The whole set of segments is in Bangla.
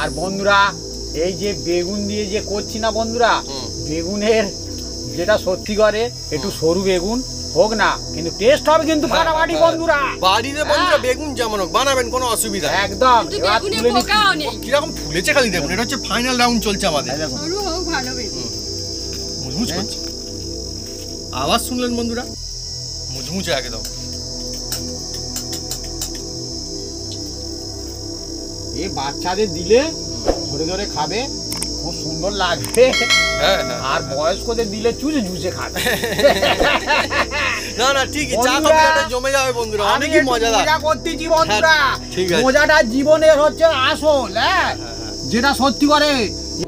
আর বন্ধুরা এই যে বেগুন দিয়ে যে করছি না বন্ধুরা, বেগুনের যেটা সত্যি করে একটু সরু বেগুন হোক না, কিন্তু টেস্ট হবে কিন্তু ফাটাফাটি বন্ধুরা। বাড়িতে বন্ধুরা বেগুন যেমন হোক বানাবেন, কোনো অসুবিধা নেই একদম। এবার তুলে কিরকম ফুলেছে খালি দেখুন, এটা হচ্ছে ফাইনাল রাউন্ড চলছে আমাদের। সরু হোক ভালো বেগুন, মুচমুচ করছে, আওয়াজ শুনলেন বন্ধুরা, মুচমুচে একদম। এই বাচ্চাদের দিলে ধরে ধরে খাবে, খুব সুন্দর লাগবে। আর বয়স্কদের দিলে চুষে চুষে খাবে। না না ঠিকই, চা কফিটা জমে যাবে বন্ধুরা, অনেকই মজাদার। মজা করতেছি বন্ধুরা, ঠিক আছে। মজাটা জীবনের হচ্ছে আসল, হ্যাঁ যেটা সত্যি করে।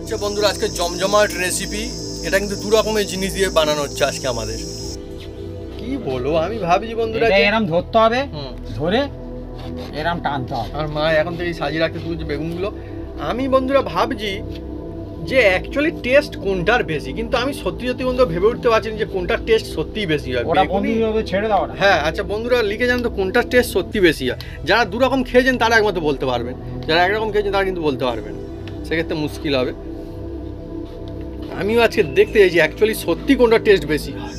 আচ্ছা বন্ধুরা, আজকে জমজমাট রেসিপি, এটা কিন্তু দু রকমের জিনিস দিয়ে বানানো হচ্ছে আজকে আমাদের। কি বলবো, আমি ভাবছি বন্ধুরা এরম ধরতে হবে, ধরে এরম টানতে হবে। আর মা এখন থেকে সাজিয়ে রাখতে শুরু বেগুনগুলো। আমি বন্ধুরা ভাবছি যে অ্যাকচুয়ালি টেস্ট কোনটার বেশি, কিন্তু আমি সত্যি সত্যি বন্ধুরা ভেবে উঠতে পারছি না যে কোনটার টেস্ট সত্যিই বেশি হয়। ওটা বন্ধুরা ছেড়ে দাও না। হ্যাঁ আচ্ছা বন্ধুরা লিখে জান তো কোনটার টেস্ট সত্যি বেশি হয়। যারা দু রকম খেয়েছেন তারা একমাত্র বলতে পারবেন, যারা একরকম খেয়েছেন তারা কিন্তু বলতে পারবেন, সেক্ষেত্রে মুশকিল হবে। আমিও আজকে দেখতে চাইছি অ্যাকচুয়ালি সত্যি কোনটা টেস্ট বেশি হয়।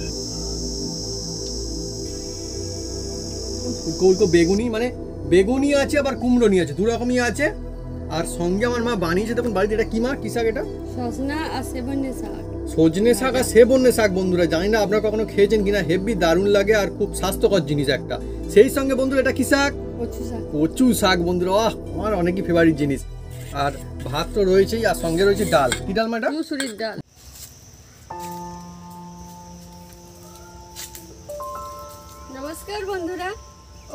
বেগুনি মানে বেগুনি আছে, আবার কুমড়োনি আছে, দু রকমই আছে। আর সঙ্গে আমার মা বানিয়েছে দেখুন বাড়িতে, এটা কি মা, কি শাক এটা? সজনা আর সেবনে শাক। সজনে শাক আর সেবনে শাক বন্ধুরা, জানি না আপনারা কখনো খেয়েছেন কিনা, হেভি দারুণ লাগে আর খুব স্বাস্থ্যকর জিনিস একটা। সেই সঙ্গে বন্ধুরা এটা কি শাক? কচু শাক। কচু শাক বন্ধুরা, আমার অনেকই ফেভারিট জিনিস। আর ভাত তো রয়েছেই, আর সঙ্গে রয়েছে ডাল। কি ডাল মা এটা? মুসুরির ডাল। নমস্কার বন্ধুরা,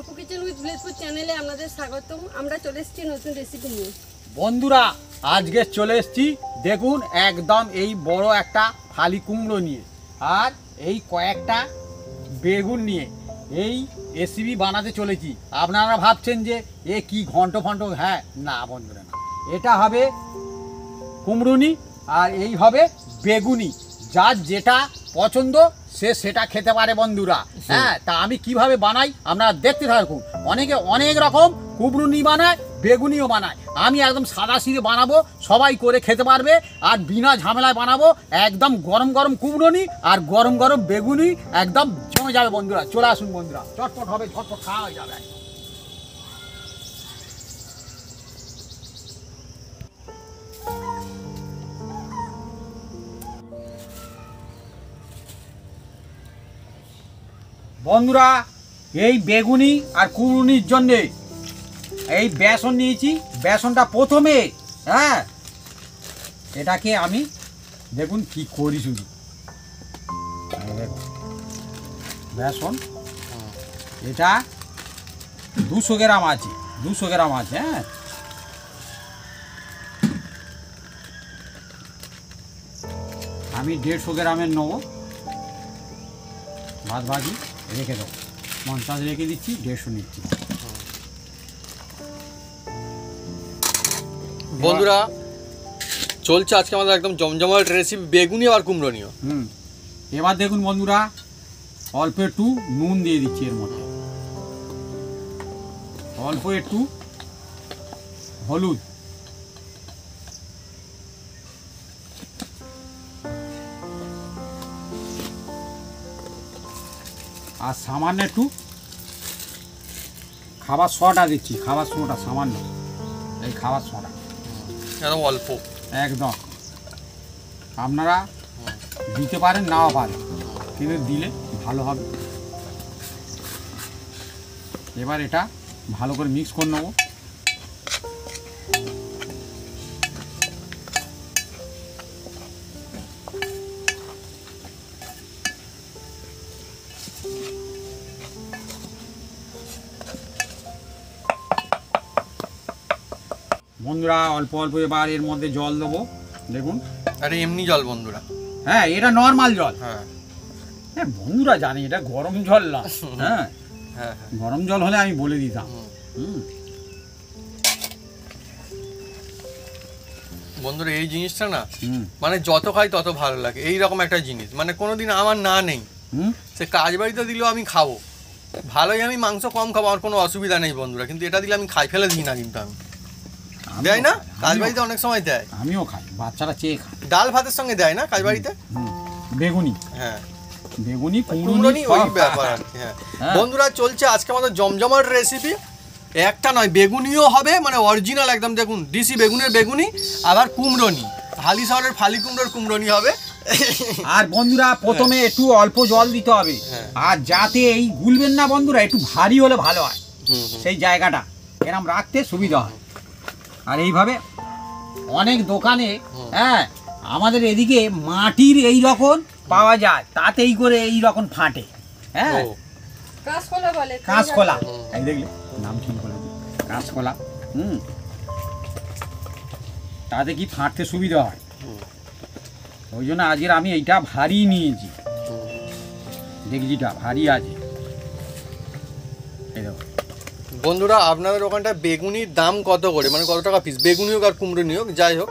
অপু কিচেন উইথ ভিলেজপুর চ্যানেলে আপনাদের স্বাগতম। আমরা চলে এসেছি নতুন রেসিপি নিয়ে। বন্ধুরা আজকে চলে এসেছি দেখুন একদম এই বড় একটা ফালি কুমড়ো নিয়ে, আর এই কয়েকটা বেগুন নিয়ে এই রেসিপি বানাতে চলেছি। আপনারা ভাবছেন যে এ কি ঘন্ট ফন্ট, হ্যাঁ না বন্ধুরা না, এটা হবে কুমড়োনি আর এই হবে বেগুনি। যার যেটা পছন্দ সে সেটা খেতে পারে বন্ধুরা। হ্যাঁ, তা আমি কিভাবে বানাই আপনারা দেখতে থাকুন। অনেকে অনেক রকম কুমড়োনি বানায়, বেগুনিও বানায়। আমি একদম সাদা সিধে বানাবো, সবাই করে খেতে পারবে, আর বিনা ঝামেলায় বানাবো। একদম গরম গরম কুমড়োনি আর গরম গরম বেগুনি একদম জমে যাবে বন্ধুরা। চলে আসুন বন্ধুরা, চটপট হবে, ঝটপট খাওয়া হয়ে যাবে। বন্ধুরা এই বেগুনি আর কুমড়োনির জন্যে এই বেসন নিয়েছি। বেসনটা প্রথমে, হ্যাঁ এটাকে আমি দেখুন কি করি শুধু। বেসন এটা 200 গ্রাম আছে, 200 গ্রাম আছে। হ্যাঁ আমি 150 গ্রামের নেবো, ভাত ভাজি রেখে দেবো। 50 রেখে দিচ্ছি, 150 নিচ্ছি। বন্ধুরা চলছে আজকে আমাদের একদম জমজমাট রেসিপি, বেগুনি আর কুমড়োনিও। এবার দেখুন বন্ধুরা অল্প একটু নুন দিয়ে দিচ্ছি এর মধ্যে, অল্প একটু হলুদ, আর সামান্য একটু খাবার সোডা দিচ্ছি। খাবার সোডা সামান্য, এই খাবার সোডা অল্প একদম। আপনারা দিতে পারেন নাও পারেন, কিন্তু দিলে ভালো হবে। এবার এটা ভালো করে মিক্স করে নেবো। বন্ধুরা অল্প অল্প এবার এর মধ্যে জল দেবো দেখুন। আরে এমনি জল বন্ধুরা, হ্যাঁ এটা নর্মাল জল। হ্যাঁ হ্যাঁ বন্ধুরা জানি এটা গরম জল না। হ্যাঁ হ্যাঁ গরম জল হলে আমি বলে দিতাম। বন্ধুরা এই জিনিসটা না মানে যত খাই তত ভালো লাগে। এইরকম একটা জিনিস মানে কোনোদিন আমার না নেই, সে কাজ বাড়িতে দিলেও আমি খাবো। ভালোই আমি মাংস কম খাবো, আমার কোনো অসুবিধা নেই বন্ধুরা, কিন্তু এটা দিলে আমি খাই ফেলে দিই না। কিন্তু দেয় না? আমিও কাজবাড়িতে অনেক সময় দেয়। আমিও খাই, বাচ্চারা চেয়ে খায়। ডাল ভাতের সঙ্গে দেয় না কাজবাড়িতে? বেগুনি, হ্যাঁ বেগুনি কুমড়োনি ওই ব্যাপার আর কি। হ্যাঁ বন্ধুরা, চলছে আজকে আমাদের জমজমাট রেসিপি। একটা নয়, বেগুনিও হবে, মানে অরিজিনাল একদম দেখুন দেশি বেগুনের বেগুনি, আবার কুমড়োনি, হালি শহরের ফালি কুমড়োর কুমড়োনি হবে। আর বন্ধুরা প্রথমে একটু অল্প জল দিতে হবে, আর যাতে এই গুলবেন না বন্ধুরা, একটু ভারী হলে ভালো হয়, সেই জায়গাটা এরম রাখতে সুবিধা হয়। আর এইভাবে অনেক দোকানে, হ্যাঁ আমাদের এদিকে মাটির এই রকম পাওয়া যায়, তাতেই করে এই রকম ফাটে। হ্যাঁ কাঁচকলা বলে, কাঁচকলা, এই দেখলে নাম ঠিক বলে, কাঁচকলা। তাতে কি ফাটতে সুবিধা হয়, ওই জন্য আজকের আমি এইটা ভারী নিয়েছি, ডেকচিটা ভারী আছে। এই দেখো বন্ধুরা, আপনাদের ওখানটা বেগুনির দাম কত করে, মানে কত টাকা পিস, বেগুনি হোক আর কুমড়োনি হোক, যাই হোক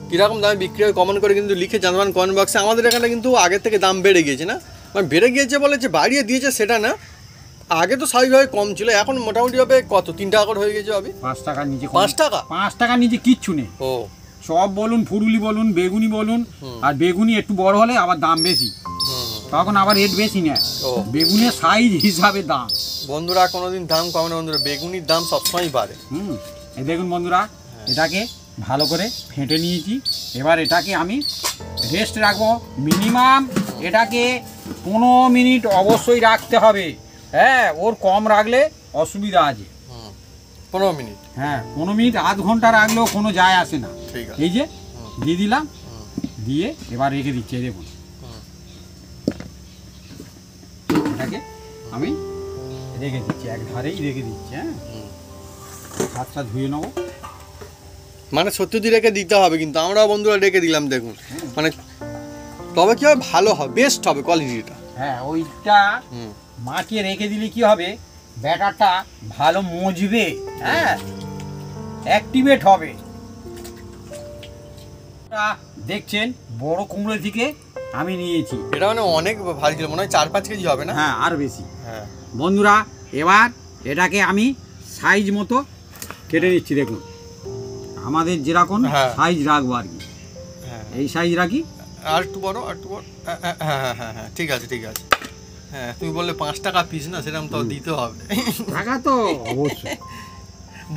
কীরকম দামে বিক্রি হয় কমেন্ট করে কিন্তু লিখে জানাবেন কমেন্ট বক্সে। আমাদের এখানে কিন্তু আগের থেকে দাম বেড়ে গিয়েছে, না মানে বেড়ে গিয়েছে বলে যে বাড়িয়ে দিয়েছে সেটা না, আগে তো স্বাভাবিকভাবে কম ছিল, এখন মোটামুটি হবে কত 3 টাকা করে হয়ে গেছে ভাবি? 5 টাকার নিচে, 5 টাকা? 5 টাকার নিচে কিচ্ছু নেই। ও সব বলুন, ফুরুলি বলুন, বেগুনি বলুন, আর বেগুনি একটু বড় হলে আবার দাম বেশি, তখন আবার রেট বেশি নেয়, বেগুনের সাইজ হিসাবে দাম। বন্ধুরা কোনোদিন দাম কমে না বন্ধুরা, বেগুনির দাম সবসময় বাড়ে। এই দেখুন বন্ধুরা, এটাকে ভালো করে ফেটে নিয়েছি, এবার এটাকে আমি রেস্ট রাখবো মিনিমাম, এটাকে 15 মিনিট অবশ্যই রাখতে হবে। হ্যাঁ, ওর কম রাখলে অসুবিধা আছে। 15 মিনিট? হ্যাঁ 15 মিনিট, আধ ঘন্টা রাখলেও কোনো যায় আসে না। এই যে দিয়ে দিলাম, দিয়ে এবার রেখে দিচ্ছি। দেখুন এটাকে আমি রেখে দিচ্ছি, এক ধারেই রেখে দিচ্ছি। হ্যাঁ, হাতটা ধুয়ে নেবো, মানে সত্যি রেখে দিতে হবে, কিন্তু আমরা বন্ধুরা রেখে দিলাম দেখুন, মানে তবে কি হবে, ভালো হবে, বেস্ট হবে কোয়ালিটিটা। হ্যাঁ, ওইটা মাখিয়ে রেখে দিলে কি হবে, ব্যাটারটা ভালো মজবে, হ্যাঁ অ্যাক্টিভেট হবে। দেখছেন বড় কুমড়ো থেকে আমি নিয়েছি, এটা মানে অনেক ভারী ছিল, মনে হয় 4-5 কেজি হবে না? হ্যাঁ আর বেশি। হ্যাঁ বন্ধুরা, এবার এটাকে আমি সাইজ মতো কেটে নিচ্ছি। দেখুন আমাদের যেরকম সাইজ রাখবো আর কি, এই সাইজ রাখি। আর একটু বড়, আর একটু বড়। হ্যাঁ হ্যাঁ হ্যাঁ হ্যাঁ ঠিক আছে ঠিক আছে। হ্যাঁ তুমি বললে 5 টাকা পিস, না সেরকম তো দিতে হবে, টাকা তো অবশ্যই।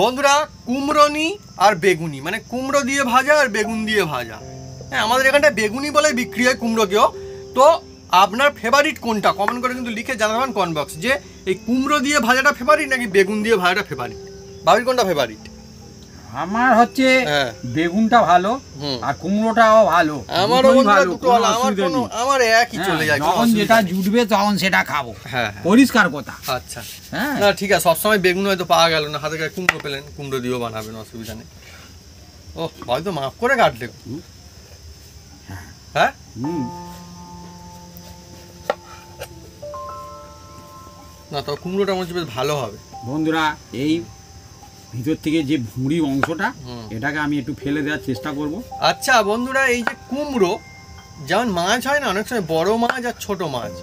বন্ধুরা কুমড়োনি আর বেগুনি, মানে কুমড়ো দিয়ে ভাজা আর বেগুন দিয়ে ভাজা। হ্যাঁ আমাদের এখানটা বেগুনি বলে বিক্রি হয় কুমড়োকেও। তো আপনার ফেভারিট কোনটা কমেন্ট করে কিন্তু লিখে জানাবেন কমেন্ট বক্স, যে এই কুমড়ো দিয়ে ভাজাটা ফেভারিট নাকি বেগুন দিয়ে ভাজাটা ফেভারিট, ভাবির কোনটা ফেভারিট? আমার হচ্ছে বেগুনটা ভালো আর কুমড়োটাও ভালো, আমারও ভালো, দুটো ভালো, আমার একই চলে যায়, যখন যেটা জুটবে তখন সেটা খাবো। হ্যাঁ পরিষ্কার কথা। আচ্ছা না ঠিক আছে, সবসময় বেগুন হয়তো পাওয়া গেল না, হাতে গায়ে কুমড়ো পেলেন, কুমড়ো দিয়েও বানাবেন, অসুবিধা নেই। ও হয়তো মাফ করে কাটলে। হ্যাঁ না, তো কুমড়োটা মনে হচ্ছে বেশ ভালো হবে। বন্ধুরা, এই ভিতর থেকে যে ভুঁড়ি অংশটা, এটাকে আমি একটু ফেলে দেওয়ার চেষ্টা করব। আচ্ছা বন্ধুরা, এই যে কুমড়ো যেমন মাছ হয় না, অনেক সময় বড় মাছ আর ছোট মাছ,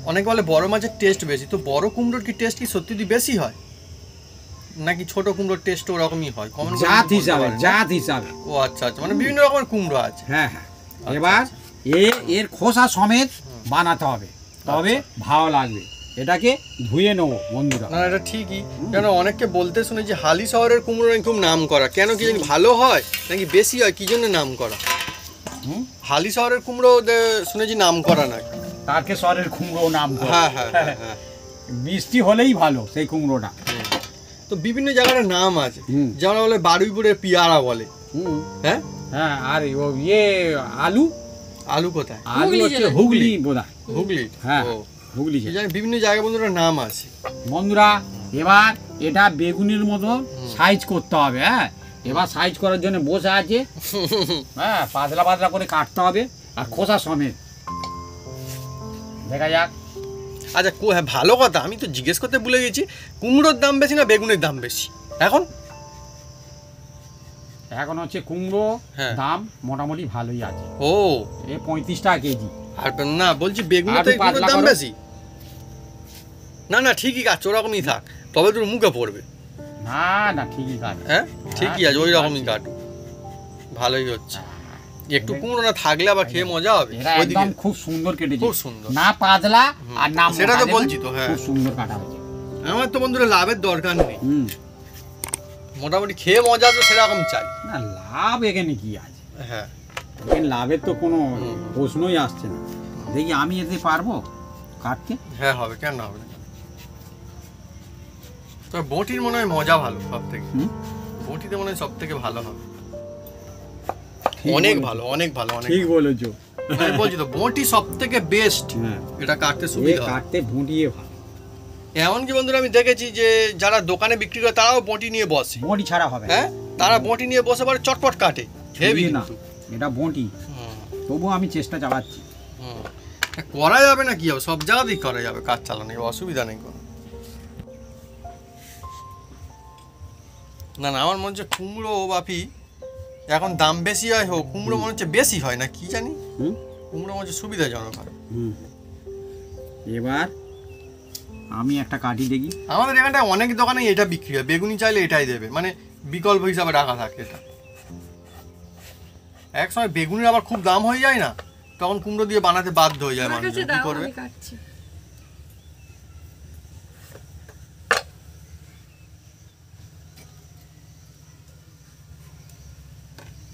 অনেকে বলে বড় মাছের টেস্ট বেশি, তো বড় কুমড়োর কি টেস্ট কি সত্যি বেশি হয় নাকি ছোট কুমড়োর টেস্ট ওরকমই হয়? জাত হিসাবে, জাত হিসাবে। ও আচ্ছা আচ্ছা, মানে বিভিন্ন রকমের কুমড়ো আছে। হ্যাঁ হ্যাঁ, এবার এর খোসা সমেত বানাতে হবে, তবে ভালো লাগবে। এটাকে ধুয়ে নেবো বন্ধুরা। না এটা ঠিকই, কেন অনেককে বলতে শুনেছি হালি শহরের কুমড়ো নাকি খুব নাম করা, কেন কি জানি ভালো হয় নাকি বেশি হয়, কি জন্য নাম করা? হালি শহরের কুমড়ো শুনেছি নাম করা নাকি, তারকে শহরের কুমড়ো নাম করা। হ্যাঁ হ্যাঁ হ্যাঁ, মিষ্টি হলেই ভালো সেই কুমড়োটা। তো বিভিন্ন জায়গার নাম আছে, যেমন বলে বারুইপুরের পিয়ারা বলে। হ্যাঁ হ্যাঁ, আর ইয়ে আলু, আলু কোথায়? আলু হচ্ছে হুগলি বোধহয়, হুগলি। হ্যাঁ হুগলি, বিভিন্ন জায়গায় বন্ধুরা নাম আছে। বন্ধুরা এবার এটা বেগুনের মতো সাইজ করতে হবে। হ্যাঁ, এবার সাইজ করার জন্য বসে আছে। হ্যাঁ, পাতলা পাতলা করে কাটতে হবে আর খোসা সমেত। দেখা যাক। আচ্ছা হ্যাঁ ভালো কথা, আমি তো জিজ্ঞেস করতে ভুলে গেছি, কুমড়োর দাম বেশি না বেগুনের দাম বেশি এখন? এখন হচ্ছে কুমড়ো দাম মোটামুটি ভালোই আছে। ও এই 35 টাকা কেজি। আর না বলছি বেগুনের দাম বেশি? না না ঠিকই আছে, ওরকমই থাক, তবে তোর মুখে পড়বে। না না ঠিকই কাটবে। হ্যাঁ ঠিকই আছে, ওই রকমই কাটুক, ভালোই হচ্ছে। একটু কুমড়ো না থাকলে আবার খেয়ে মজা হবে। এরা ওইদিকে একদম খুব সুন্দর কেটেছে, খুব সুন্দর। না পাতলা আর না সেটা মোটা, তো দেখুন, বলছি তো, হ্যাঁ। খুব সুন্দর কাটা হয়েছে। আমার তো বন্ধুরা লাভের দরকার নেই, হুম। মোটামুটি খেয়ে মজা তো সেরকম চাই। না লাভ এখানে কি আছে, হ্যাঁ এখানে লাভের তো কোনো প্রশ্নই আসছে না। দেখি আমি এতে পারবো কাটতে। হ্যাঁ হবে, কেন হবে না। তবে বটির মনে হয় মজা ভালো সব থেকে, হুম? বটিতে মনে হয় সব থেকে ভালো হবে, ঠিক অনেক বলেছো। ভালো, অনেক ভালো, অনেক ঠিক ভালো। বলেছো। আমি বলছি তো বটি সব থেকে বেস্ট, হ্যাঁ, এটা কাটতে এ সুবিধা হয়। কাটতে ভুঁটিয়ে ভালো, এমনকি বন্ধুরা আমি দেখেছি যে যারা দোকানে বিক্রি করে তারাও বটি নিয়ে বসে, বঁটি ছাড়া হবে না। হ্যাঁ তারা বটি নিয়ে বসে পরে চটপট কাটে, হেভি না কিন্তু। এটা বঁটি, তবুও আমি চেষ্টা চালাচ্ছি। করা যাবে না কি হবে, সব জায়গাতেই করা যাবে কাজ চালানো, অসুবিধা নেই কোনো। না না আমার মনে হচ্ছে কুমড়ো বাপি এখন দাম বেশি হয় হোক, কুমড়ো মনে হচ্ছে বেশি হয় না কি জানি, হুম কুমড়ো মনে হচ্ছে সুবিধাজনক হয়। হুম। এবার আমি একটা কাটি দেখি। আমাদের এখানটায় অনেক দোকানে এটা বিক্রি হয়, বেগুনি চাইলে এটাই দেবে, মানে বিকল্প হিসাবে রাখা থাকে এটা। এক সময় বেগুনির আবার খুব দাম হয়ে যায় না, তখন কুমড়ো দিয়ে বানাতে বাধ্য হয়ে যায় আমার মানুষ, কাছে কি দাও, করবে। আমি কাটছি।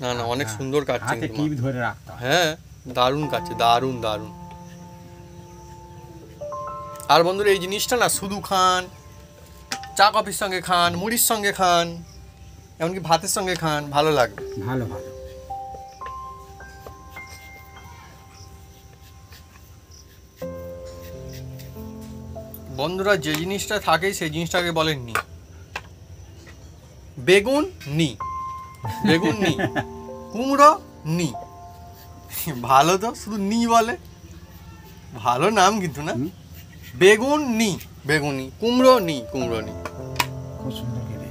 না না অনেক সুন্দর কাটছে হাতে কিন্তু মা। টিপ ধরে রাখতে হয়। হ্যাঁ দারুণ কাটছে, দারুণ দারুণ। আর বন্ধুরা এই জিনিসটা না শুধু খান, চা কফির সঙ্গে খান, মুড়ির সঙ্গে খান, এমনকি ভাতের সঙ্গে খান, ভালো লাগবে। ভালো ভালো। বন্ধুরা যে জিনিসটা থাকে সেই জিনিসটাকে বলে নি, বেগুন নি, বেগুন নি, কুমড়ো নি, ভালো তো শুধু নি বলে, ভালো নাম কিন্তু না। হুম। বেগুন নি, বেগুনি, কুমড়ো নি, কুমড়ো নি। খুব সুন্দর কেটে।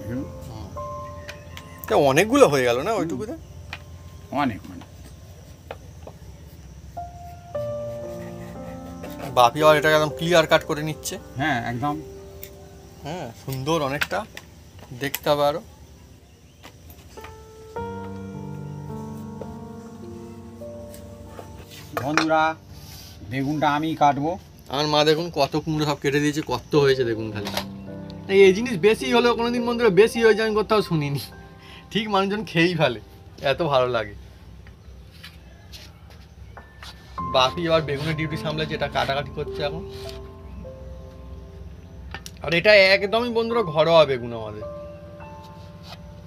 হুম, তা অনেকগুলো হয়ে গেল না ওইটুকুতে। অনেক অনেক। বাপি আর এটা একদম ক্লিয়ার কাট করে নিচ্ছে। হ্যাঁ একদম। হ্যাঁ সুন্দর অনেকটা দেখতে হবে আরো। বন্ধুরা বেগুনটা আমি কাটবো। আমার মা দেখুন কত কুমড়ো সব কেটে দিয়েছে, কত হয়েছে দেখুন খালি। এই জিনিস বেশি হলেও কোনোদিন বন্ধুরা বেশি হয়ে যায় আমি কোথাও শুনিনি, ঠিক মানুষজন খেয়েই ফেলে, এত ভালো লাগে। বাপি আবার বেগুনের ডিউটি সামলাচ্ছে, এটা কাটাকাটি করছে এখন। আর এটা একদমই বন্ধুরা ঘরোয়া বেগুন আমাদের,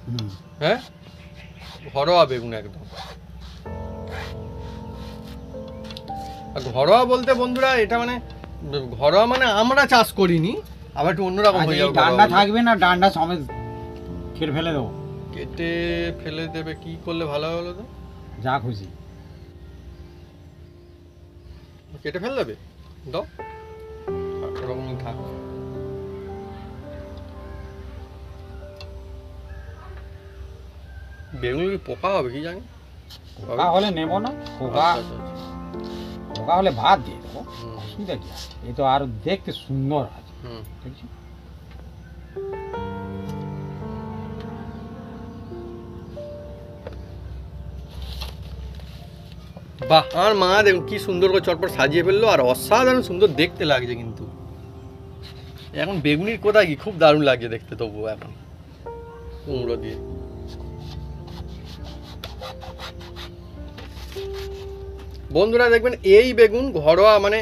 হুম। হ্যাঁ ঘরোয়া বেগুন একদম। আর ঘরোয়া বলতে বন্ধুরা এটা মানে ঘরোয়া মানে আমরা চাষ করিনি, আবার একটু অন্যরকম আচ্ছা, হয়ে এই যাবে। ডান্ডা থাকবে না, ডান্ডা সমেত কেটে ফেলে দেবো, কেটে ফেলে দেবে, কি করলে ভালো হলো তো? যা খুশি। কেটে ফেলে দেবে, দাও ওরকমই থাক। বেগুন কি পোকা হবে কি জানি। পোকা হলে নেবো না, পোকা আচ্ছা, আচ্ছা, আচ্ছা। পোকা হলে ভাত দিয়ে দেবো, হুম, অসুবিধা কি আছে? এই তো আরো দেখতে সুন্দর আছে, হুম। দেখছি। বাহ আমার মা দেখুন কি সুন্দর করে চটপট সাজিয়ে ফেললো, আর অসাধারণ সুন্দর দেখতে লাগছে কিন্তু। এখন বেগুনির কোথায় কি খুব দারুণ লাগছে দেখতে, তবুও এখন কুমড়ো দিয়ে। বন্ধুরা দেখবেন এই বেগুন ঘরোয়া মানে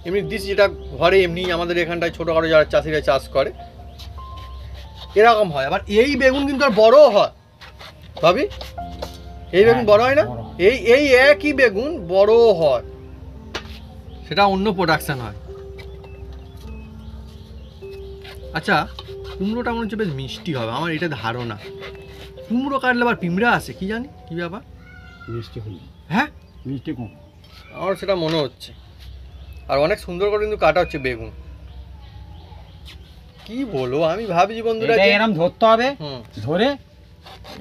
এমনি দিস, যেটা ঘরে এমনি আমাদের এখানটায় ছোটোখাটো যারা চাষিরা চাষ করে এরকম হয়। আবার এই বেগুন কিন্তু আর বড়ও হয় ভাবি, এই বেগুন বড় হয় না, বড় হয়। এই এই একই বেগুন বড় হয়, সেটা অন্য প্রোডাকশন হয়। আচ্ছা কুমড়োটা মনে হচ্ছে বেশ মিষ্টি হবে, আমার এটা ধারণা। কুমড়ো কাটলে আবার পিঁমড়া আসে কি জানি কি ব্যাপার। মিষ্টি কুমড়ো, হ্যাঁ মিষ্টি কুমড়ো। আমার সেটা মনে হচ্ছে। আর অনেক সুন্দর করে কিন্তু কাটা হচ্ছে বেগুন, কি বলবো আমি ভাবছি বন্ধুরা এটা যে- এরম ধরতে হবে, হুম। ধরে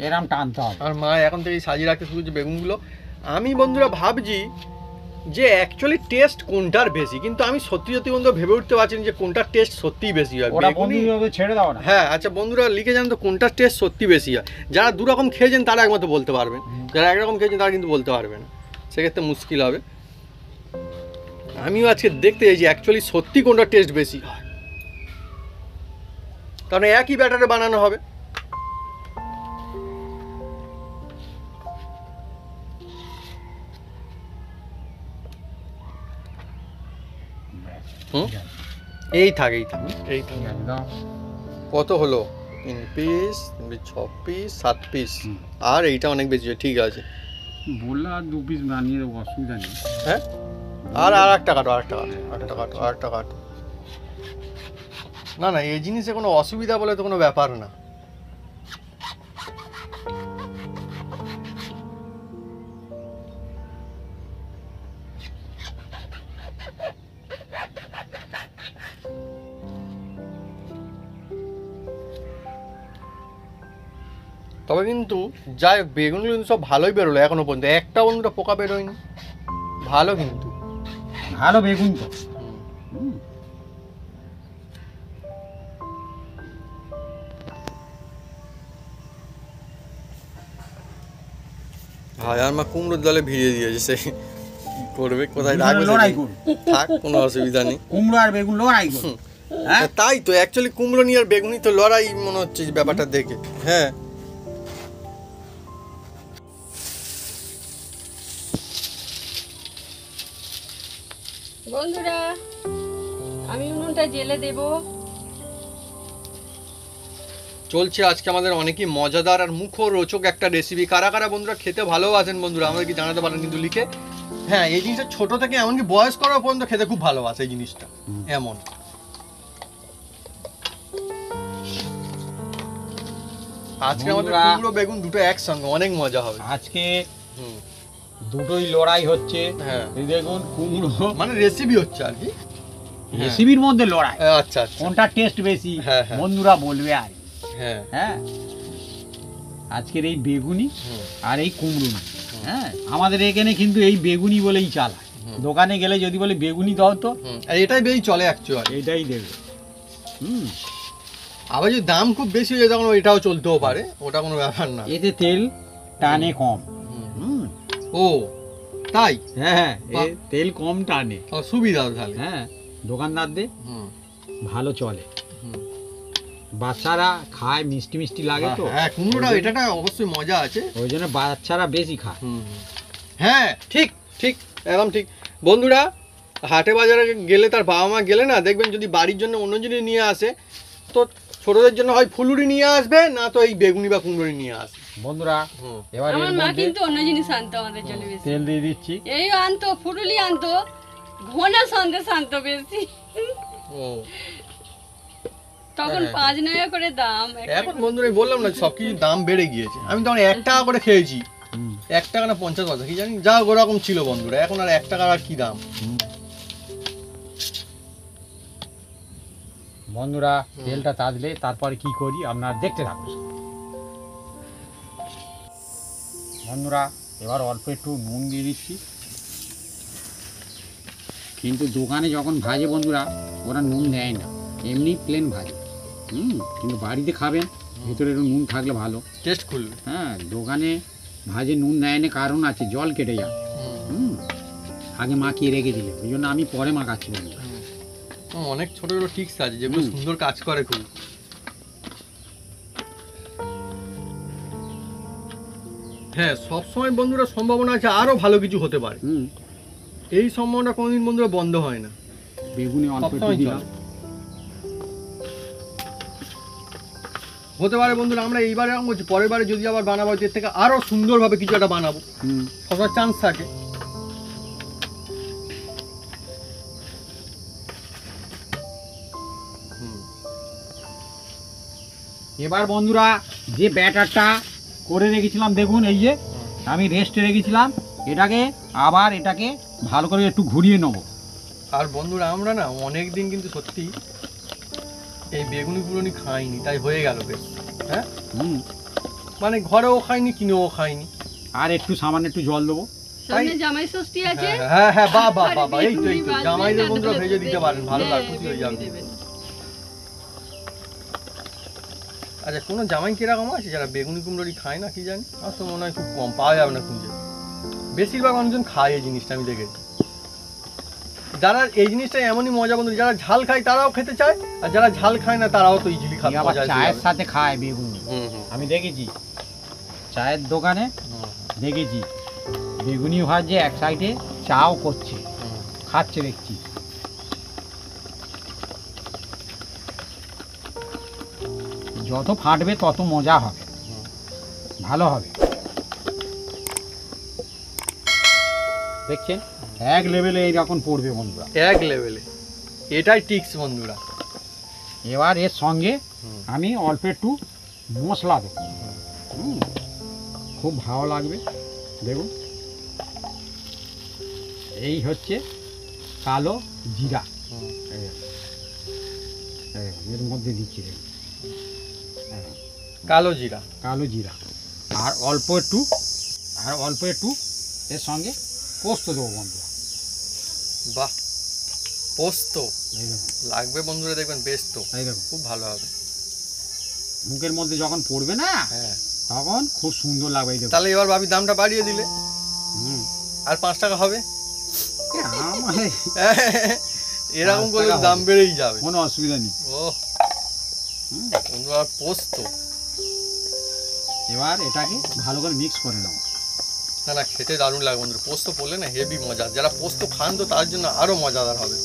এরম টানতে হবে। আর মা এখন থেকে সাজিয়ে রাখতে শুরু করছে বেগুনগুলো। আমি বন্ধুরা ভাবছি যে অ্যাকচুয়ালি টেস্ট কোনটার বেশি, কিন্তু আমি সত্যি সত্যি বন্ধু ভেবে উঠতে পারছি না যে কোনটার টেস্ট সত্যিই বেশি হয়। ওটা বেগুনি বন্ধু ছেড়ে দাও না। হ্যাঁ আচ্ছা বন্ধুরা লিখে জানেন তো কোনটার টেস্ট সত্যি বেশি হয়। যারা দু রকম খেয়েছেন তারা একমাত্র বলতে পারবেন, যারা একরকম খেয়েছেন তারা কিন্তু বলতে পারবে না, সেক্ষেত্রে মুশকিল হবে। আমিও আজকে দেখতে চাইছি অ্যাকচুয়ালি সত্যি কোনটা টেস্ট বেশি হয়, কারণ একই ব্যাটারে বানানো হবে। হুম এই থাক এই থাক এই থাক। একদম কত হলো? 3 পিস 6 পিস 7 পিস, আর এইটা অনেক বেশি, ঠিক আছে। বললে আর 2 পিস বানিয়ে দেবো, অসুবিধা নেই। হ্যাঁ আর একটা কাটো, আরেকটা কাটো। না না এই জিনিসে কোনো অসুবিধা বলে তো কোনো ব্যাপার না। তবে কিন্তু যাই হোক বেগুনগুলো কিন্তু সব ভালোই বেরোলো এখনো পর্যন্ত, একটা বন্ধুটা পোকা বেরোয়নি, ভালো কিন্তু ভালো বেগুন তো। হাজার মা কুমড়োর দলে ভিড়িয়ে দিয়েছে, সে কি করবে, কোথায় রাখবে লড়াই করুন, থাক, কোনো অসুবিধা নেই। কুমড়ো আর বেগুন লড়াই করুন। হ্যাঁ তাই তো অ্যাকচুয়ালি কুমড়ো নিয়ে আর বেগুনি তো লড়াই মনে হচ্ছে ব্যাপারটা দেখে। হ্যাঁ বন্ধুরা আমি উনুনটা জেলে দেব। চলছে আজকে আমাদের অনেকই মজাদার আর মুখরোচক একটা রেসিপি। কারা কারা বন্ধুরা খেতে ভালোবাসেন বন্ধুরা আমাদেরকে জানাতে পারেন কিন্তু লিখে। হ্যাঁ এই জিনিসটা ছোট থেকে এমনকি বয়স করা পর্যন্ত খেতে খুব ভালোবাসে এই জিনিসটা এমন। আজকে আমাদের বন্ধুরা, কুমড়ো বেগুন দুটো একসঙ্গে অনেক মজা হবে আজকে হুম দুটোই লড়াই হচ্ছে। হ্যাঁ এই দেখুন কুমড়ো, মানে রেসিপি হচ্ছে আর কি। রেসিপির মধ্যে লড়াই, আচ্ছা আচ্ছা কোনটা টেস্ট বেশি হ্যাঁ, হ্যাঁ। বন্ধুরা বলবে। আর হ্যাঁ হ্যাঁ আজকের এই বেগুনি হুম, আর এই কুমড়ো, হ্যাঁ আমাদের এখানে কিন্তু এই বেগুনি বলেই চালায়। দোকানে গেলে যদি বলে বেগুনি দাও তো হুম, আর এটাই বেশি চলে অ্যাকচুয়ালি। এইটাই দেবে। আবার যদি দাম খুব বেশি হয়ে যায় তখন এটাও চলতেও পারে, ওটা কোনো ব্যাপার না। এতে তেল টানে কম। হুম। ও তাই? হ্যাঁ বাহ। তেল কম টানে। সুবিধা তাহলে। হ্যাঁ দোকানদারদের হুম, ভালো চলে, হুম। বাচ্চারা খায়, মিষ্টি মিষ্টি লাগে তো। হ্যাঁ কুমড়োটা এটাটা অবশ্যই মজা আছে। ওই জন্য বাচ্চারা বেশি খায়। হ্যাঁ ঠিক ঠিক একদম ঠিক। বন্ধুরা হাটে বাজারে গেলে তার বাবা মা গেলে না দেখবেন যদি বাড়ির জন্য অন্য জিনিস নিয়ে আসে তো ছোটদের জন্য হয় ফুলুরি নিয়ে আসবে, না তো এই বেগুনি বা কুমড়োরি নিয়ে আসবে। বন্ধুরা হুম। এবার আমার এর মা মধ্যে কিন্তু অন্য জিনিস আনতো আমাদের জন্য বেশি। তেল দিয়ে দিচ্ছি। এই আনতো, ফুটুলি আনতো, ঘোনা সন্দেশ আনতো বেশি। ও তখন হ্যাঁ। 5 টাকা করে দাম। এখন বন্ধুরা আমি বললাম না সব কিছু দাম বেড়ে গিয়েছে। আমি তখন 1 টাকা করে খেয়েছি, 1 টাকা না 50 পয়সা কি জানি, যা ওরকম ছিল বন্ধুরা। এখন আর 1 টাকার আর কি দাম। বন্ধুরা তেলটা তাজলে তারপরে কি করি আপনারা দেখতে থাকুন। বন্ধুরা এবার অল্প একটু নুন দিয়ে দিচ্ছি। কিন্তু দোকানে যখন ভাজে বন্ধুরা ওরা নুন দেয় না, এমনি প্লেন ভাজে। কিন্তু বাড়িতে খাবেন ভিতরে একটু নুন থাকলে ভালো টেস্ট খুলবে। হ্যাঁ দোকানে ভাজে নুন দেয় না, কারণ আছে জল কেটে যায়। আগে মাখিয়ে রেখে দিলে, ওই জন্য আমি পরে মাখাচ্ছি বন্ধুরা। অনেক ছোট ছোট টিক্স আছে যেগুলো সুন্দর কাজ করে খুব। হ্যাঁ সবসময় বন্ধুরা সম্ভাবনা আছে আরো ভালো কিছু হতে পারে, এই সম্ভাবনা কোনোদিন বন্ধুরা বন্ধ হয় না। বেগুনি অল্প একটু সবসময় দিলাম। চলে। হতে পারে বন্ধুরা আমরা এইবারে এরকম করছি, পরের বারে যদি আবার বানাবো এর থেকে আরো সুন্দরভাবে কিছু একটা বানাবো, সবার চান্স থাকে। এবার বন্ধুরা যে ব্যাটারটা করে রেখেছিলাম দেখুন, এই যে আমি রেস্টে রেখেছিলাম, এটাকে ভালো করে একটু ঘুরিয়ে নেবো। আর বন্ধুরা আমরা না অনেক দিন কিন্তু সত্যি এই বেগুনি পুরনি খাইনি, তাই হয়ে গেল বেশ। হ্যাঁ মানে ঘরেও খাইনি কিনেও খাইনি। আর একটু সামান্য একটু জল দেবো, সামনে জামাই ষষ্ঠী আছে। হ্যাঁ হ্যাঁ, বাহ বাহ আর বাহ বাহ, এই তো বেগুনি এই তো ভাজবেন, জামাইদের আর বন্ধুরা নাহলে ভেজে দিতে পারেন, ভালো হ্যাঁ, লাগে, খুশি হয়ে বেগুনি যাবে। দেবেন। আচ্ছা, কোনো জামাই কিরকম আছে যারা বেগুনি কুমড়োই খায় না, কি জানি, আমার তো মনে হয় খুব কম, পাওয়া যাবে না খুঁজে। বেশিরভাগ মানুষজন খায় এই জিনিসটা, আমি দেখেছি। যারা এই জিনিসটা এমনই মজা বন্ধু, যারা ঝাল খায় তারাও খেতে চায়, আর যারা ঝাল খায় না তারাও তো ইজিলি খাবে, আবার মজা আসে চায়ের যাবে। সাথে খায় বেগুন, হুম হুম আমি দেখেছি চায়ের দোকানে, দেখেছি বেগুনি ভাজে এক সাইডে চাও করছে, হুম। খাচ্ছে দেখছি। যত ফাটবে তত মজা হবে, ভালো হবে। দেখছেন এক লেভেলে এইরকম পড়বে বন্ধুরা। এক লেভেলে, এটাই টিক্স বন্ধুরা। এবার এর সঙ্গে হুম। আমি অল্প একটু মশলা দেবো, খুব ভালো লাগবে। দেখুন এই হচ্ছে কালো জিরা, হুম। এর মধ্যে দিচ্ছি দেখুন। কালো জিরা, কালো জিরা আর অল্প একটু এর সঙ্গে পোস্ত দেবো বন্ধুরা। বাহ, পোস্ত এই দেখুন, লাগবে বন্ধুরা, দেখবেন বেশ তো, এই দেখুন খুব ভালো হবে। মুখের মধ্যে যখন পড়বে না হ্যাঁ, তখন খুব সুন্দর লাগবে। এই দেখুন। তাহলে এবার ভাবি দামটা বাড়িয়ে দিলে হুম। আর 5 টাকা হবে, এ আমার এরকম 5 করলে টাকা দাম হবে। বেড়েই যাবে। কোনো অসুবিধা নেই। ও হুম। বন্ধুরা, পোস্ত এবার এটাকে ভালো করে মিক্স করে নেবো। না না, খেতে দারুণ লাগে বন্ধুরা, পোস্ত পড়লে না হেভি মজা। যারা পোস্ত খান তো তার জন্য আরো মজাদার হবে।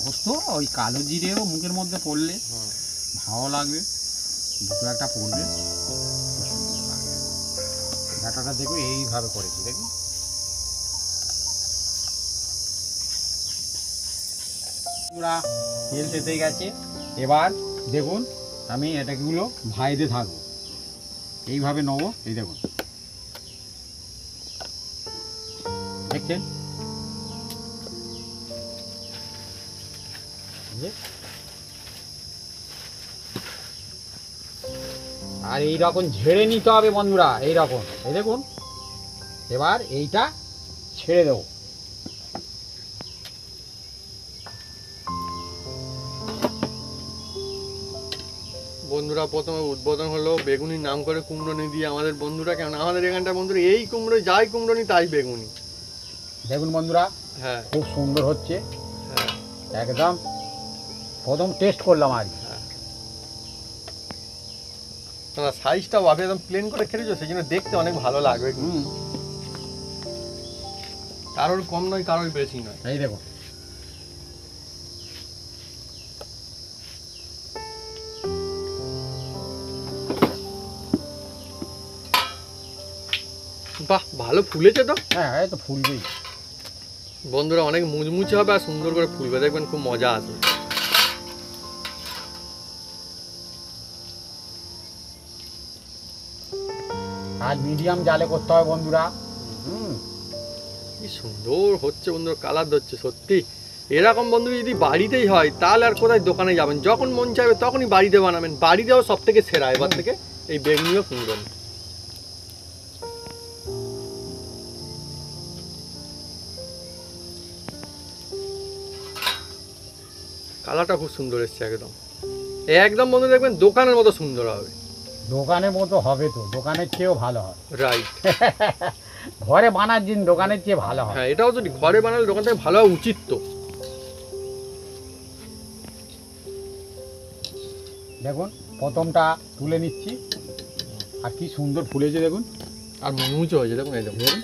পোস্ত ওই কালো জিরেও মুখের মধ্যে পড়লে হুম। ভালো লাগবে, দুটো একটা পড়বে, খুব সুন্দর লাগবে। ডাটাটা দেখো এইভাবে করেছি, দেখুন। পুরা তেল তেতে গেছে। এবার দেখুন আমি এটাগুলো ভাইতে থাকবো, এইভাবে নেবো। এই দেখুন, দেখছেন আর এইরকম ঝেড়ে নিতে হবে বন্ধুরা, এইরকম। এই দেখুন এবার এইটা ছেড়ে দেবো। বন্ধুরা, প্রথমে উদ্বোধন হলো বেগুনির নাম করে কুমড়োনি দিয়ে আমাদের বন্ধুরা, কেন আমাদের এখানটা বন্ধুরা এই কুমড়ো যাই কুমড়োনি তাই বেগুনি। দেখুন বন্ধুরা হ্যাঁ খুব সুন্দর হচ্ছে, হ্যাঁ একদম প্রথম টেস্ট করলাম আর কি। হ্যাঁ, না সাইজটা ভাবে একদম প্লেন করে খেলেছো, সেই জন্য দেখতে অনেক ভালো লাগবে। হুম, কারোর কম নয়, কারোর বেশি নয়। এই দেখুন বাহ, ভালো ফুলেছে তো হ্যাঁ, এই তো ফুলবেই। বন্ধুরা, অনেক মুচমুচে হবে আর সুন্দর করে ফুলবে, দেখবেন খুব মজা আসবে। আজ মিডিয়াম জালে করতে হবে বন্ধুরা। হুম, কি সুন্দর হচ্ছে বন্ধুরা, কালার ধরছে সত্যি। এরকম বন্ধুরা যদি বাড়িতেই হয় তাহলে আর কোথায় দোকানে যাবেন, যখন মন চাইবে তখনই বাড়িতে বানাবেন। বাড়িতেও সব থেকে সেরা এবার থেকে এই বেগুনিও কুমড়ো। কালারটা খুব সুন্দর এসছে, একদম একদম বন্ধু দেখবেন দোকানের মতো সুন্দর হবে। দোকানের মতো হবে তো, দোকানের চেয়েও ভালো হবে। রাইট, ঘরে বানার জিন দোকানের চেয়ে ভালো হবে। হ্যাঁ, এটাও যদি ঘরে বানালে দোকান থেকে ভালো হওয়া উচিত তো। দেখুন প্রথমটা তুলে নিচ্ছি, আর কি সুন্দর ফুলেছে দেখুন। আর মুচমুচে হয়েছে দেখুন, এই দেখুন। দেখুন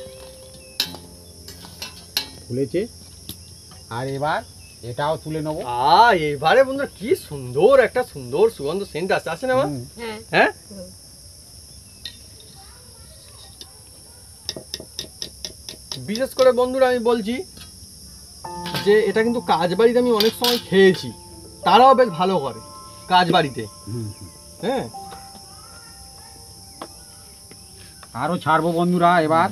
ফুলেছে। আর এবার এটাও তুলে নেবো। এবারে বন্ধুরা কি সুন্দর একটা সুন্দর সুগন্ধ সেন্ট আসছে না? হুম, হ্যাঁ হ্যাঁ, বিশেষ করে বন্ধুরা আমি বলছি যে এটা কিন্তু কাজ বাড়িতে আমি অনেক সময় খেয়েছি, তারাও বেশ ভালো করে কাজ বাড়িতে। হুম, হুম। হ্যাঁ, আরও ছাড়বো বন্ধুরা এবার।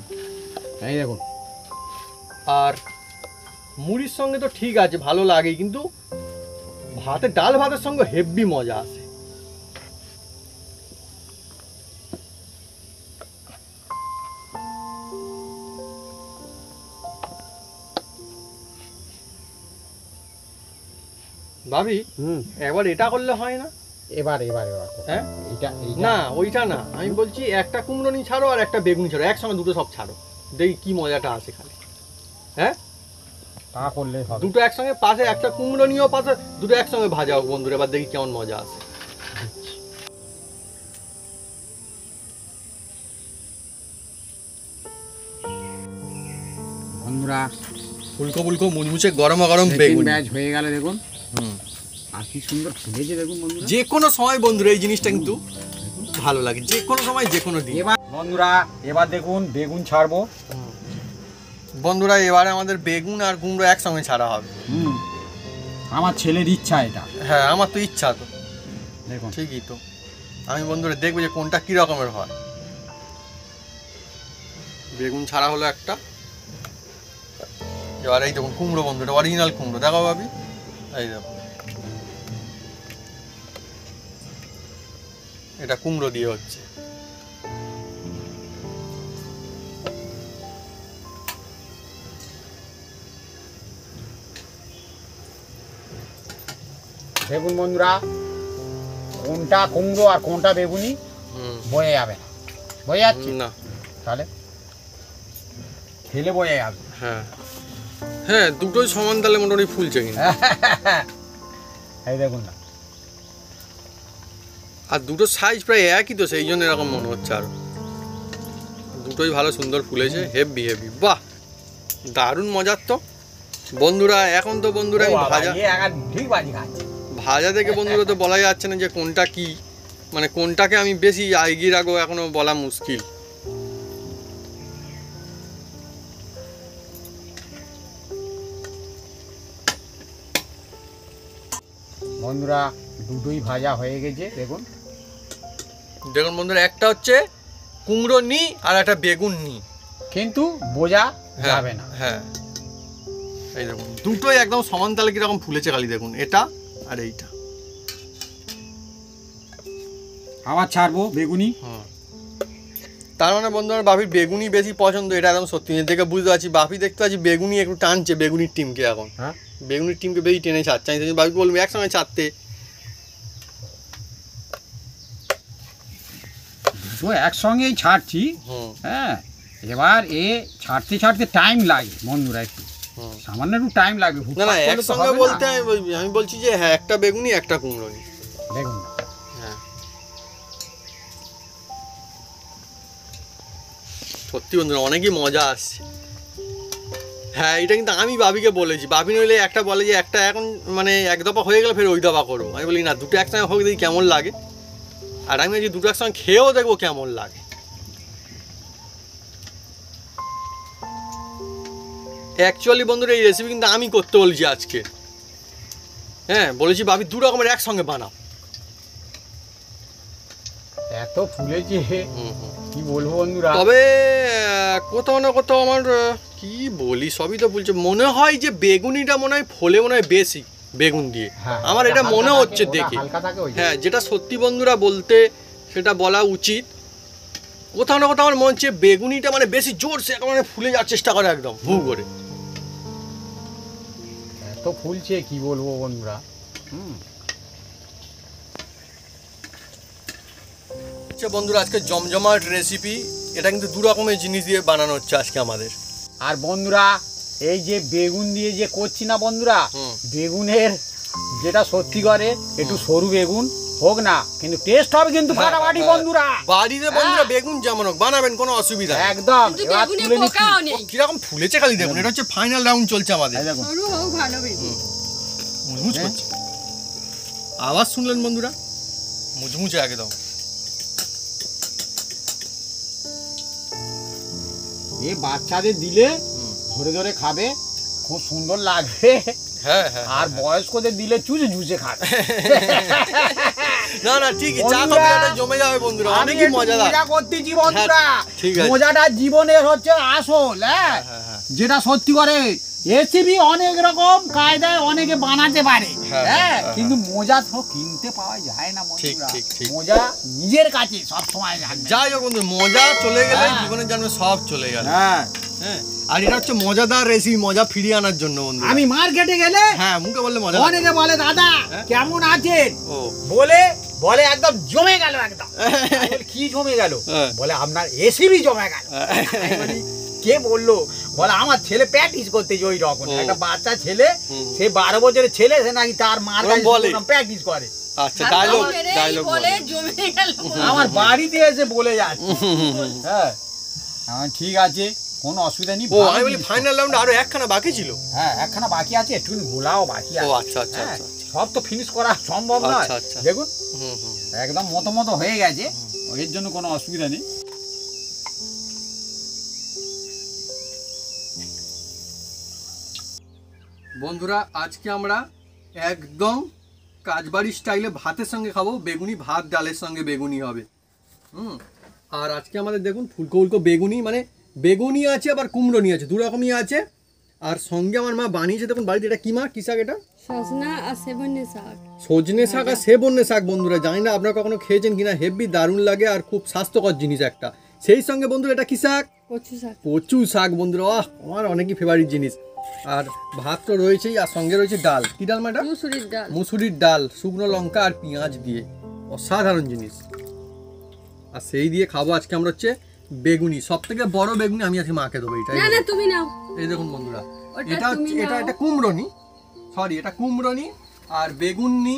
এই দেখুন আর মুড়ির সঙ্গে তো ঠিক আছে, ভালো লাগে, কিন্তু ভাতে ডাল ভাতের সঙ্গে হেভি মজা আসে। ভাবি একবার এটা করলে হয় না? এবার হ্যাঁ এইটা না ওইটা না, আমি বলছি একটা কুমড়োনি ছাড়ো আর একটা বেগুনি ছাড়ো, একসঙ্গে দুটো সব ছাড়ো, দেখি কি মজাটা আসে খালি। হ্যাঁ তা করলে হবে। দুটো একসঙ্গে পাশে একটা কুমড়ো নিয়েও পাশে দুটো একসঙ্গে ভাজা হোক বন্ধুরা, এবার দেখি কেমন মজা আসে। বন্ধুরা ফুলকো ফুলকো মুচমুচে গরমা গরম বেগুন ব্যাচ হয়ে গেল দেখুন। আর কি সুন্দর ফুলেছে দেখুন বন্ধুরা। যে কোনো সময় বন্ধুরা এই জিনিসটা কিন্তু ভালো লাগে, যে কোনো সময় যে কোনো দিন। এবার বন্ধুরা এবার দেখুন বেগুন ছাড়বো। বন্ধুরা এবারে আমাদের বেগুন আর কুমড়ো একসঙ্গে ছাড়া হবে। আমার ছেলের ইচ্ছা এটা। হ্যাঁ আমার তো ইচ্ছা তো, দেখুন ঠিকই তো। আমি বন্ধুরা দেখবো যে কোনটা কি রকমের হয়। বেগুন ছাড়া হলো একটা, এবার এই দেখুন কুমড়ো বন্ধুরা, অরিজিনাল কুমড়ো দেখো ভাবি, এই দেখো এটা কুমড়ো দিয়ে হচ্ছে। দেখুন বন্ধুরা কোনটা কুমড়ো আর কোনটা বেগুনি বয়ে যাবে না, বয়ে যাচ্ছে না তাহলে খেলে বয়ে যাবে। হ্যাঁ হ্যাঁ দুটোই সমান তালে মোটামুটি ফুলছে কিন্তু। এই দেখুন না, আর দুটো সাইজ প্রায় একই তো, সেই জন্য এরকম মনে হচ্ছে। আর দুটোই ভালো সুন্দর ফুলেছে, হেভি হেভি, বাহ দারুণ মজার তো বন্ধুরা। এখন তো বন্ধুরা আমি ভাজা ঠিক বাজি খাচ্ছে। ভাজা দেখে বন্ধুরা তো বলা যাচ্ছে না যে কোনটা কি, মানে কোনটাকে আমি বেশি এগিয়ে রাখবো এখনো বলা মুশকিল। বন্ধুরা দুটোই ভাজা হয়ে গেছে দেখুন। দেখুন বন্ধুরা একটা হচ্ছে কুমড়ো নি আর একটা বেগুন নি, কিন্তু বোঝা যাবে না। হ্যাঁ এই দেখুন দুটোই একদম সমান তালে কিরকম ফুলেছে খালি দেখুন, এটা আর এইটা। আবার ছাড়বো বেগুনি। তার মানে বন্ধুরা বাপির বেগুনি বেশি পছন্দ, এটা একদম সত্যি। দেখে বুঝতে পারছি বাপি দেখতে পাচ্ছি বেগুনি একটু টানছে বেগুনির টিমকে এখন। হ্যাঁ বেগুনির টিমকে বেশি টেনে ছাড়ছে, আমি বাপি বলবো একসঙ্গে ছাড়তে। তো একসঙ্গেই ছাড়ছি। হ্যাঁ এবার এ ছাড়তে ছাড়তে টাইম লাগে বন্ধুরা, একটু সামান্য একটু টাইম লাগবে। না না একসঙ্গে বলতে আমি বলছি যে হ্যাঁ একটা বেগুনি একটা কুমড়ো নি দেখুন। হ্যাঁ সত্যি বন্ধুরা অনেকই মজা আসছে। হ্যাঁ এটা কিন্তু আমি বাবিকে বলেছি, বাবি নইলে একটা বলে যে একটা এখন মানে এক দফা হয়ে গেলে ফের ওই দফা করবো। আমি বলি না দুটো একসঙ্গে হোক দেখি কেমন লাগে, আর আমি বলছি দুটো একসঙ্গে খেয়েও দেখবো কেমন লাগে। অ্যাকচুয়ালি বন্ধুরা এই রেসিপি কিন্তু আমি করতে বলছি আজকে। হ্যাঁ বলেছি বাবি দু রকমের একসঙ্গে বানাও। এত ফুলেছে কি বলবো বন্ধুরা। তবে কোথাও না কোথাও আমার কি বলি সবই তো বলছে, মনে হয় যে বেগুনিটা মনে হয় ফলে মনে হয় বেশি বেগুন দিয়ে, আমার এটা মনে হচ্ছে দেখে। হ্যাঁ যেটা সত্যি বন্ধুরা বলতে সেটা বলা উচিত, কোথাও না কোথাও আমার মনে হচ্ছে বেগুনিটা মানে বেশি জোরসে মানে ফুলে যাওয়ার চেষ্টা করে একদম হু করে। এত ফুলছে কি বলবো বন্ধুরা। বন্ধুরা আজকে জমজমাট রেসিপি, এটা কিন্তু দু রকমের জিনিস দিয়ে বানানো হচ্ছে আজকে আমাদের। আর বন্ধুরা এই যে বেগুন দিয়ে যে করছি না বন্ধুরা, বেগুনের যেটা সত্যি করে একটু সরু বেগুন হোক না, কিন্তু টেস্ট হবে কিন্তু ফাটাফাটি বন্ধুরা। বাড়িতে বন্ধুরা বেগুন যেমন হোক বানাবেন, কোনো অসুবিধা নেই একদম। এবার তুলে নিচ্ছি কিরকম ফুলেছে খালি দেখুন, এটা হচ্ছে ফাইনাল রাউন্ড চলছে আমাদের। সরু হোক ভালো বেগুন মুচমুচ করছে, আওয়াজ শুনলেন বন্ধুরা, মুচমুচে একদম। এ বাচ্চাদের দিলে ধরে ধরে খাবে, খুব সুন্দর লাগবে। হ্যাঁ হ্যাঁ আর বয়স্কদের দিলে চুষে চুষে খাবে। না না ঠিকই, চা কফিটা জমে যাবে বন্ধুরা, অনেকই মজাদার। মজা করতেছি বন্ধুরা, ঠিক আছে। মজাটা জীবনের হচ্ছে আসল। হ্যাঁ যেটা সত্যি করে রেসিপি অনেক রকম কায়দায় অনেকে বানাতে পারে, হ্যাঁ, হ্যাঁ, হ্যাঁ, কিন্তু মোজা তো কিনতে পাওয়া যায় না ঠিক, বন্ধুরা। ঠিক, ঠিক। মোজা নিজের কাছে সব সময় রাখবে। যাই হোক বন্ধু, মজা চলে গেলে হ্যাঁ। জীবনে জানবে সব চলে গেল। হ্যাঁ, হ্যাঁ, আর এটা হচ্ছে মজাদার রেসিপি, মজা ফিরিয়ে আনার জন্য বন্ধু। আমি মার্কেটে গেলে হ্যাঁ, মুখে বললে মজা লাগে। অনেকে বলে দাদা হ্যাঁ? কেমন আছেন, ও বলে বলে একদম জমে গেল একদম। আমি বলি, কি জমে গেল? হ্যাঁ। বলে আপনার রেসিপি জমে গেল। আমি বলি, কে বললো? বলে আমার ছেলে প্র্যাকটিস করতে ওই রকম ও। একটা বাচ্চা ছেলে, হুম। সে 12 বছরের ছেলে, সে নাকি তার মার ওরম বলে। প্র্যাকটিস করে। আচ্ছা, ডায়লগ তারপরে ডায়লগ বলে জমে গেল। আমার বাড়িতে এসে বলে যাচ্ছে। হ্যাঁ, ঠিক আছে, কোনো অসুবিধা নেই। ও ভালো আমি বলি জিনিস তো। ফাইনাল রাউন্ডে আরো একখানা বাকি ছিল। হ্যাঁ, একখানা বাকি আছে, একটু গোলাও বাকি ও আছে। আচ্ছা আচ্ছা হ্যাঁ, আচ্ছা। সব তো ফিনিশ করা সম্ভব নয়। আচ্ছা, আচ্ছা। দেখুন হুম হুম। একদম মতো হয়ে গেছে, এর জন্য কোনো অসুবিধা নেই। বন্ধুরা, আজকে আমরা একদম কাজবাড়ি স্টাইলে ভাতের সঙ্গে খাবো বেগুনি, ভাত ডালের সঙ্গে বেগুনি হবে। আর আজকে আমাদের দেখুন ফুলকো ফুলকো বেগুনি, মানে বেগুনি আছে আবার কুমড়োনি আছে, দু রকমই আছে। আর সঙ্গে আমার মা বানিয়েছে, দেখুন বাড়িতে। এটা কি মা, কি শাক এটা? সজনা আর সেবনে শাক। সজনে শাক আর সেবনে শাক। বন্ধুরা জানি না আপনারা কখনো খেয়েছেন কিনা, হেভি দারুণ লাগে আর খুব স্বাস্থ্যকর জিনিস একটা। সেই সঙ্গে বন্ধুরা এটা কি শাক? কচু শাক। কচু শাক বন্ধুরা, আমার অনেকই ফেভারিট জিনিস। আর ভাত তো রয়েছেই, আর সঙ্গে রয়েছে ডাল। কি ডাল মা এটা? মুসুরির ডাল। মুসুরির ডাল, শুকনো লঙ্কা আর পেঁয়াজ দিয়ে, অসাধারণ জিনিস। আর সেই দিয়ে খাবো আজকে আমরা হচ্ছে বেগুনি। সব থেকে বড় বেগুনি আমি আজকে মাকে দেবো। এটা না না তুমি নাও। এই দেখুন বন্ধুরা, ওটা এটা তুমি হচ্ছে, এটা নাও। এটা কুমড়োনি, সরি এটা কুমড়োনি। আর বেগুননি,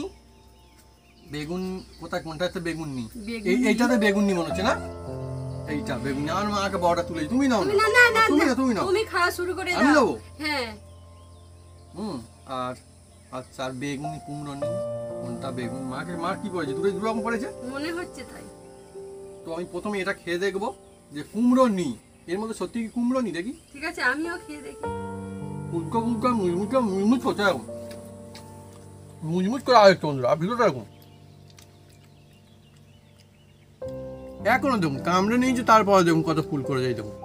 বেগুন কোথায়, কোনটা হচ্ছে বেগুননি? বেগুননি। এইটাতে বেগুননি মনে হচ্ছে না, এইটা বেগুনি। আমার মাকে বড়টা তুলে তুমি নাও তুমি না, না না না তুমি না, নাও, তুমি নাও। তুমি খাওয়া শুরু করে আমি দাও। দেবো? হ্যাঁ। আর আচ্ছা, আর বেগুনি কুমড়োনি কোনটা বেগুন? মা কি করেছে, দু রকম করেছে মনে হচ্ছে তাই। তো আমি প্রথমে এটা খেয়ে দেখবো যে কুমড়োনি, এর মধ্যে সত্যি কি কুমড়োনি, দেখি। ঠিক আছে, আমিও খেয়ে দেখি। ফুলকা ফুলকা মুচমুচা মুচমুচ করছে এরকম, মুচমুচ করে আরেকটু বন্ধুরা। আর ভিতরটা এরকম এখনো দেখুন কামড়ে নিয়েছে, তারপরে দেখুন কত ফুল করে যায়। দেখুন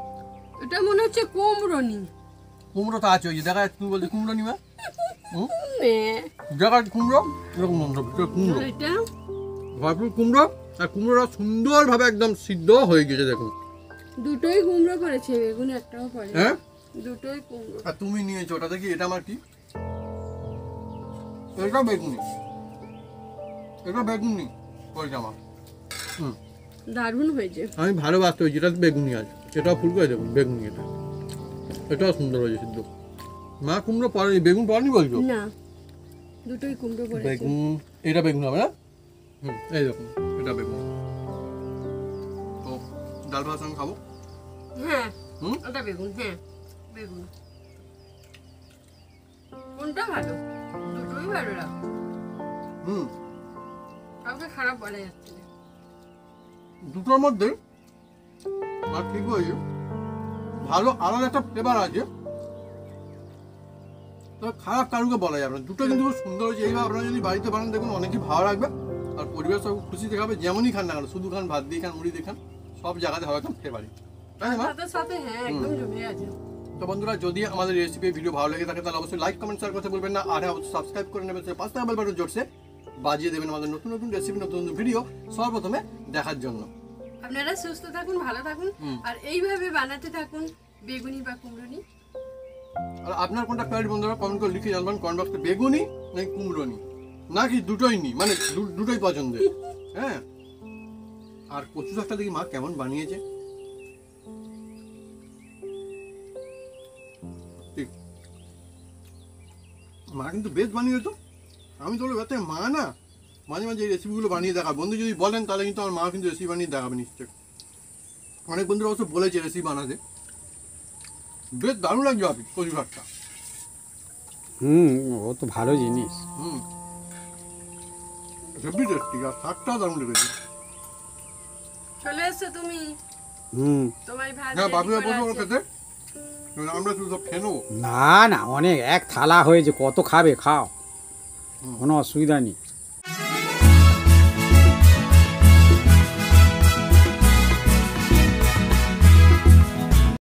এটা মনে হচ্ছে কুমড়োনি। কুমড়ো তো আছে, ওই যে দেখা যাচ্ছে, তুমি বলছো কুমড়ো নিবা, নে, দেখা যাচ্ছে কুমড়ো, এরকম বন্ধুরা ভিতরে কুমড়ো, আর এটা ভরপুর কুমড়ো। আর কুমড়োটা সুন্দরভাবে একদম সিদ্ধ হয়ে গেছে দেখুন। দুটোই কুমড়ো পড়েছে, বেগুন একটাও পড়ে। হ্যাঁ, দুটোই কুমড়ো। আর তুমি নিয়েছো ওটা দেখি, এটা আমার কি? এটা বেগুনি, এটা বেগুনি করেছে আমার। দারুণ হয়েছে। আমি ভালোবাসতে হয়েছি, এটা বেগুনি আছে, এটাও ফুল করে দেখুন বেগুনি, এটা এটাও সুন্দর হয়েছে সিদ্ধ। মা কুমড়ো পড়েনি, বেগুন পড়েনি বলছো? না, দুটোই কুমড়ো পড়েছে। বেগুন, এটা বেগুন হবে না? এই দেখুন এটা বেগুন। তো ডাল ভাত সঙ্গে খাবো। হ্যাঁ, হুম? ওটা বেগুন। হ্যাঁ, বেগুন। কোনটা ভালো? দুটোই ভালো লাগে। কাউকে খারাপ বলা যাচ্ছে না। দুটোর মধ্যে আর ঠিক হয়েছে, ভালো আলাদা একটা ফ্লেভার আছে, তো খারাপ কারুকে বলা যাবে না। দুটো কিন্তু খুব সুন্দর হয়েছে। এইভাবে আপনারা যদি বাড়িতে বানান দেখুন অনেকই ভালো লাগবে, আর পরিবার সব খুশি দেখাবে। যেমনই খান না কেন, শুধু খান, ভাত দিয়ে খান, মুড়ি দিয়ে খান, সব জায়গাতে হবে একদম ফেভারিট, তাই না মা? সাথে সাথে হ্যাঁ, একদম জমে আছে। তো বন্ধুরা, যদি আমাদের রেসিপি ভিডিও ভালো লেগে থাকে তাহলে অবশ্যই লাইক কমেন্ট শেয়ার করতে ভুলবেন না। আর অবশ্যই সাবস্ক্রাইব করে নেবেন, পাঁচ টাকা বেল বাটন জোরসে বাজিয়ে দেবেন আমাদের নতুন নতুন রেসিপি, নতুন নতুন ভিডিও সর্বপ্রথমে দেখার জন্য। আপনারা সুস্থ থাকুন, ভালো থাকুন, আর এইভাবে বানাতে থাকুন বেগুনি বা কুমড়োনি। আর আপনার কোনটা ফেভারিট বন্ধুরা কমেন্ট করে লিখে জানবেন কমেন্ট বক্সে, বেগুনি নাকি কুমড়োনি, নাকি দুটোই নি, মানে দুটোই পছন্দের। হ্যাঁ, আর কচু শাকটা দেখি মা কেমন বানিয়েছে। ঠিক, মা কিন্তু বেশ বানিয়েছো। আমি তো বলবো মা না মাঝে মাঝে এই রেসিপিগুলো বানিয়ে দেখাবে। বন্ধু যদি বলেন তাহলে কিন্তু আমার মা কিন্তু রেসিপি বানিয়ে দেখাবে নিশ্চয়। অনেক বন্ধুরা অবশ্য বলেছে রেসিপি বানাতে, বেশ দারুণ লাগছে আপনি কচু শাকটা। ও তো ভালো জিনিস। হেভি টেস্টি, আর শাকটাও দারুণ লেগেছে। চলে এসছো তুমি, তোমার ভাত হ্যাঁ, ready বাবুরা করা বসবো আছে। খেতে, আমরা শুধু সব খেয়ে নেবো। না না, অনেক এক থালা হয়েছে, কত খাবে খাও, কোনো অসুবিধা নেই।